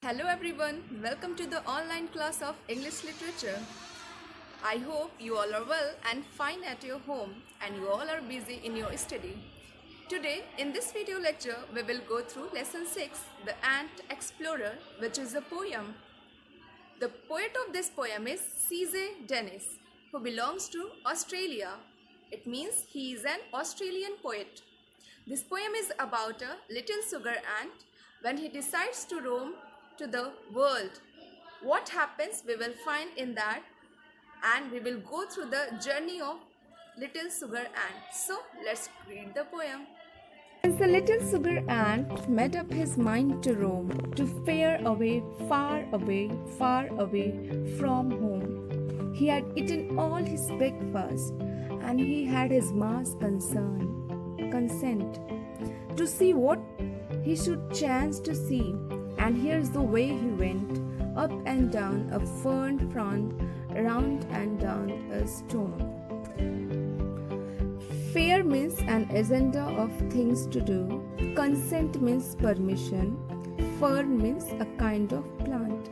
Hello everyone, welcome to the online class of English Literature. I hope you all are well and fine at your home and you all are busy in your study. Today in this video lecture we will go through lesson 6, The Ant Explorer, which is a poem. The poet of this poem is C.J. Dennis, who belongs to Australia. It means he is an Australian poet. This poem is about a little sugar ant when he decides to roam to the world. What happens we will find in that, and we will go through the journey of little sugar ant. So let's read the poem. As the little sugar ant made up his mind to roam, to fare away, far away, far away from home. He had eaten all his breakfast, and he had his ma's consent to see what he should chance to see. And here's the way he went, up and down a fern frond, round and down a stone. Fare means an agenda of things to do. Consent means permission. Fern means a kind of plant.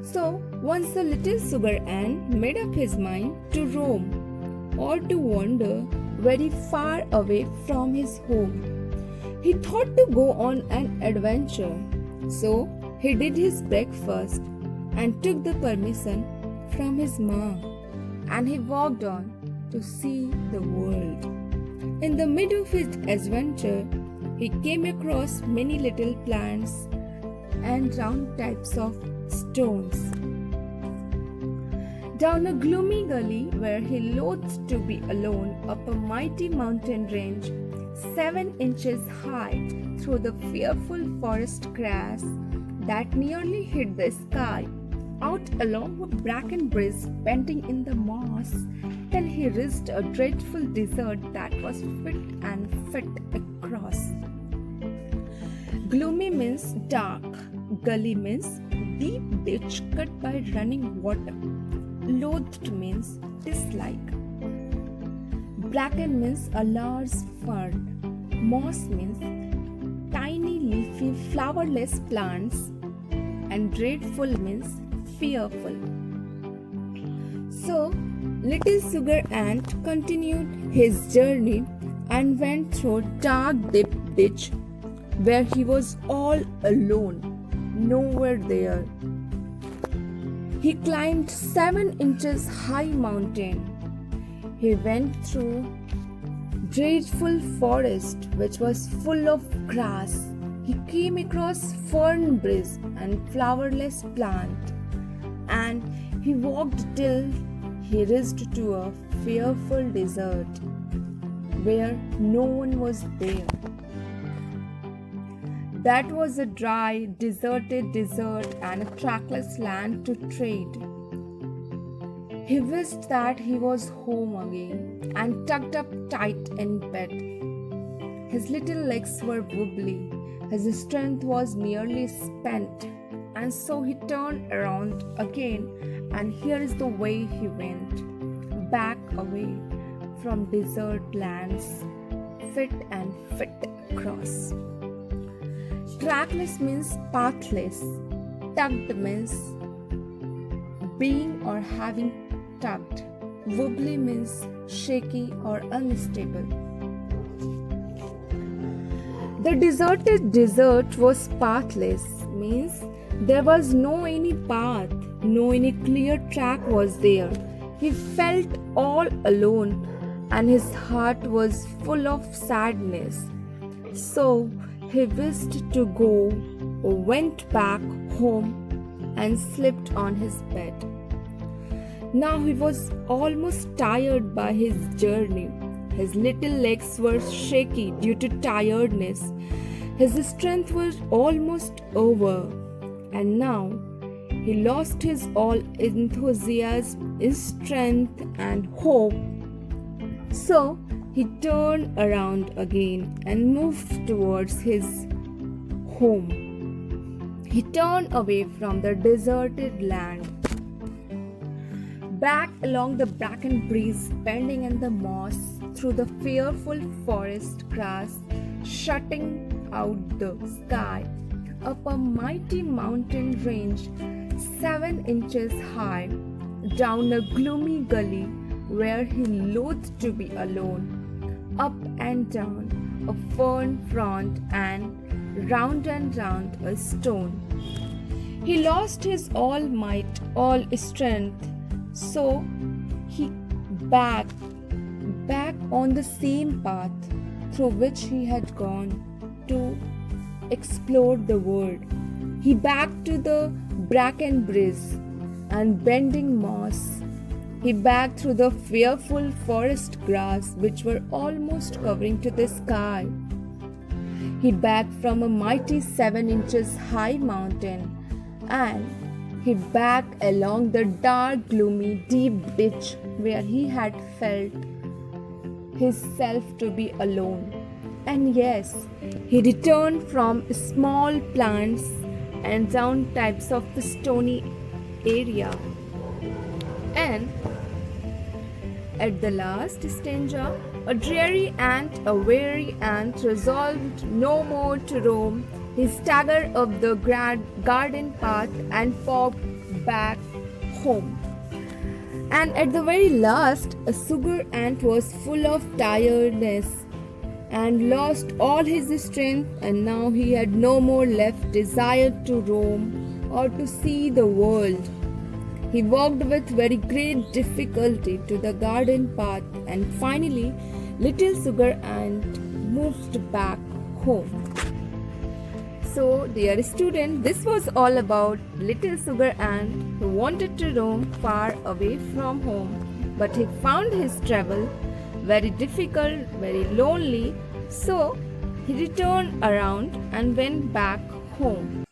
So, once the little sugar ant made up his mind to roam or to wander very far away from his home, he thought to go on an adventure. So, he did his breakfast and took the permission from his ma, and he walked on to see the world. In the middle of his adventure, he came across many little plants and round types of stones. Down a gloomy gully where he loathed to be alone, up a mighty mountain range, 7 inches high, through the fearful forest grass that nearly hid the sky, out along a bracken bridge bending in the moss, till he reached a dreadful desert that was fit across. Gloomy means dark, gully means deep ditch cut by running water, loathed means dislike. Bracken means a large fern. Moss means tiny leafy flowerless plants. And dreadful means fearful. So, little sugar ant continued his journey and went through dark deep ditch where he was all alone, nowhere there. He climbed 7 inches high mountain. He went through dreadful forest which was full of grass. He came across fern bridge and flowerless plant, and he walked till he reached to a fearful desert where no one was there. That was a dry, deserted desert and a trackless land to trade. He wished that he was home again and tucked up tight in bed. His little legs were wobbly, his strength was nearly spent, and so he turned around again, and here is the way he went, back away from desert lands, fit across. Trackless means pathless, tucked means being or having tucked. Wobbly means shaky or unstable. The deserted desert was pathless, means there was no any path, no any clear track was there. He felt all alone and his heart was full of sadness. So he wished to go, went back home and slept on his bed. Now he was almost tired by his journey. His little legs were shaky due to tiredness. His strength was almost over. And now he lost his all enthusiasm, his strength and hope. So he turned around again and moved towards his home. He turned away from the deserted land, back along the bracken bridge bending in the moss, through the fearful forest grass, shutting out the sky, up a mighty mountain range 7 inches high, down a gloomy gully where he loathed to be alone, up and down a fern front and round a stone. He lost his all might, all strength, so he back on the same path through which he had gone to explore the world. He backed to the bracken bridge and bending moss. He backed through the fearful forest grass which were almost covering to the sky. He backed from a mighty 7 inches high mountain, and he backed along the dark, gloomy, deep ditch where he had felt himself to be alone. And yes, he returned from small plants and down types of the stony area. And at the last stanza, a dreary ant, a weary ant, resolved no more to roam, he staggered up the garden path and walked back home. And at the very last, a sugar ant was full of tiredness and lost all his strength, and now he had no more left desire to roam or to see the world. He walked with very great difficulty to the garden path, and finally little sugar ant moved back home. So, dear student, this was all about little sugar ant who wanted to roam far away from home, but he found his travel very difficult, very lonely, so he returned around and went back home.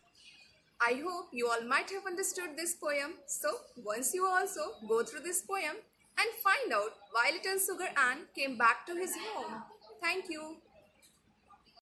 I hope you all might have understood this poem. So, once you also go through this poem and find out why little sugar ant came back to his home. Thank you.